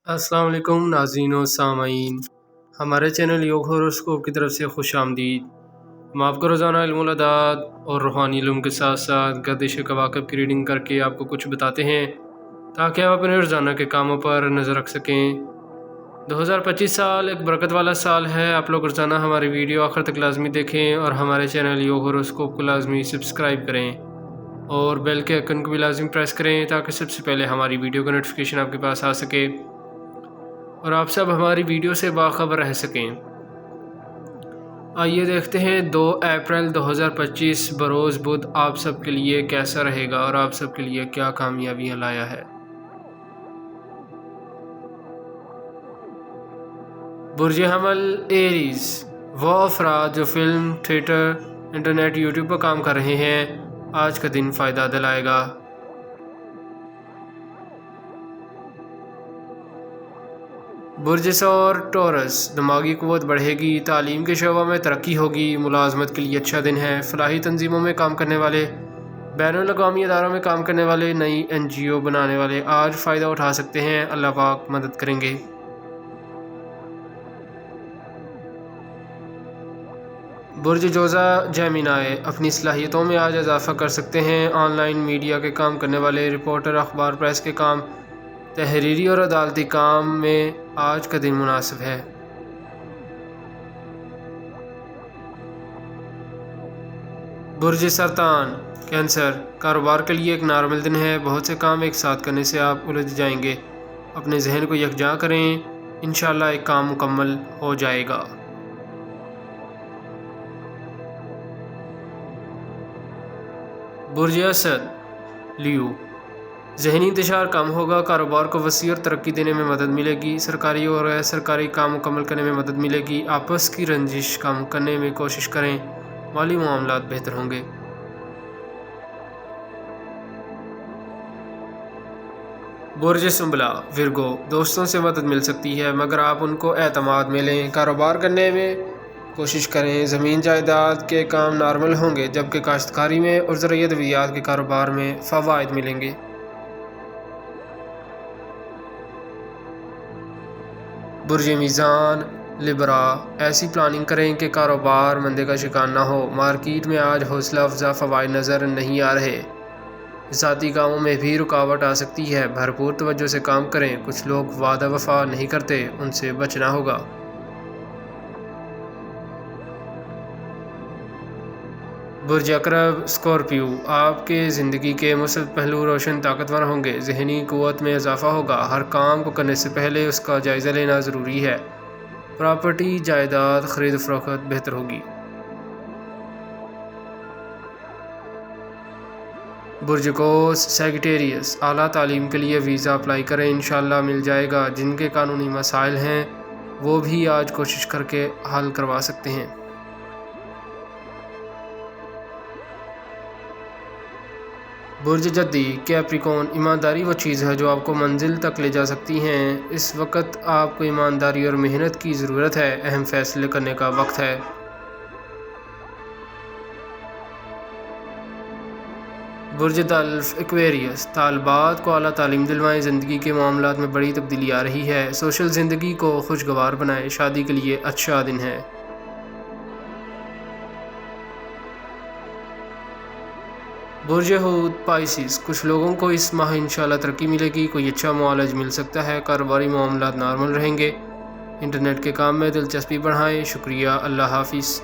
السلام علیکم ناظرین و سامعین، ہمارے چینل یوگ ہوروسکوپ کی طرف سے خوش آمدید۔ ہم آپ کو روزانہ علم الاداد اور روحانی علوم کے ساتھ ساتھ گردش کواکب کی ریڈنگ کر کے آپ کو کچھ بتاتے ہیں تاکہ آپ اپنے روزانہ کے کاموں پر نظر رکھ سکیں۔ 2025 سال ایک برکت والا سال ہے۔ آپ لوگ روزانہ ہماری ویڈیو آخر تک لازمی دیکھیں اور ہمارے چینل یوگ ہوروسکوپ کو لازمی سبسکرائب کریں اور بیل کے آئکن کو بھی لازمی پریس کریں تاکہ سب سے پہلے ہماری ویڈیو کا نوٹیفیکیشن آپ کے پاس آ سکے اور آپ سب ہماری ویڈیو سے باخبر رہ سکیں۔ آئیے دیکھتے ہیں 2 اپریل 2025 بروز بدھ آپ سب کے لیے کیسا رہے گا اور آپ سب کے لیے کیا کامیابیاں لایا ہے۔ برج حمل ایریز، وہ افراد جو فلم، تھیٹر، انٹرنیٹ، یوٹیوب پر کام کر رہے ہیں، آج کا دن فائدہ دلائے گا۔ برج ثور ٹورس، دماغی قوت بڑھے گی، تعلیم کے شعبہ میں ترقی ہوگی، ملازمت کے لیے اچھا دن ہے۔ فلاحی تنظیموں میں کام کرنے والے، بین الاقوامی اداروں میں کام کرنے والے، نئی NGO بنانے والے آج فائدہ اٹھا سکتے ہیں، اللہ پاک مدد کریں گے۔ برج جوزہ جیمینائے، اپنی صلاحیتوں میں آج اضافہ کر سکتے ہیں۔ آن لائن میڈیا کے کام کرنے والے، رپورٹر، اخبار پریس کے کام، تحریری اور عدالتی کام میں آج کا دن مناسب ہے۔ برج سرطان کینسر، کاروبار کے لیے ایک نارمل دن ہے، بہت سے کام ایک ساتھ کرنے سے آپ الجھ جائیں گے، اپنے ذہن کو یکجا کریں، انشاءاللہ ایک کام مکمل ہو جائے گا۔ برج اسد لیو، ذہنی انتشار کم ہوگا، کاروبار کو وسیع اور ترقی دینے میں مدد ملے گی، سرکاری اور غیر سرکاری کام مکمل کرنے میں مدد ملے گی، آپس کی رنجش کم کرنے میں کوشش کریں، مالی معاملات بہتر ہوں گے۔ برج سنبلا ورگو، دوستوں سے مدد مل سکتی ہے مگر آپ ان کو اعتماد میں لیں، کاروبار کرنے میں کوشش کریں، زمین جائیداد کے کام نارمل ہوں گے جبکہ کاشتکاری میں اور زرعی ادویات کے کاروبار میں فوائد ملیں گے۔ برج میزان لبرا، ایسی پلاننگ کریں کہ کاروبار مندی کا شکار نہ ہو، مارکیٹ میں آج حوصلہ افزا فوائد نظر نہیں آ رہے، ذاتی کاموں میں بھی رکاوٹ آ سکتی ہے، بھرپور توجہ سے کام کریں، کچھ لوگ وعدہ وفا نہیں کرتے، ان سے بچنا ہوگا۔ برج عقرب اسکارپیو، آپ کے زندگی کے مثبت پہلو روشن طاقتور ہوں گے، ذہنی قوت میں اضافہ ہوگا، ہر کام کو کرنے سے پہلے اس کا جائزہ لینا ضروری ہے، پراپرٹی جائیداد خرید و فروخت بہتر ہوگی۔ برج قوس سیگیٹیریس، اعلیٰ تعلیم کے لیے ویزا اپلائی کریں، انشاءاللہ مل جائے گا، جن کے قانونی مسائل ہیں وہ بھی آج کوشش کر کے حل کروا سکتے ہیں۔ برج جدی کیپریکون، ایمانداری وہ چیز ہے جو آپ کو منزل تک لے جا سکتی ہے، اس وقت آپ کو ایمانداری اور محنت کی ضرورت ہے، اہم فیصلے کرنے کا وقت ہے۔ برج دلف ایکویریس، طالبات کو اعلیٰ تعلیم دلوائیں، زندگی کے معاملات میں بڑی تبدیلی آ رہی ہے، سوشل زندگی کو خوشگوار بنائیں، شادی کے لیے اچھا دن ہے۔ برج حوت پائسیس، کچھ لوگوں کو اس ماہ انشاءاللہ ترقی ملے گی، کوئی اچھا معالج مل سکتا ہے، کاروباری معاملات نارمل رہیں گے، انٹرنیٹ کے کام میں دلچسپی بڑھائیں، شکریہ، اللہ حافظ۔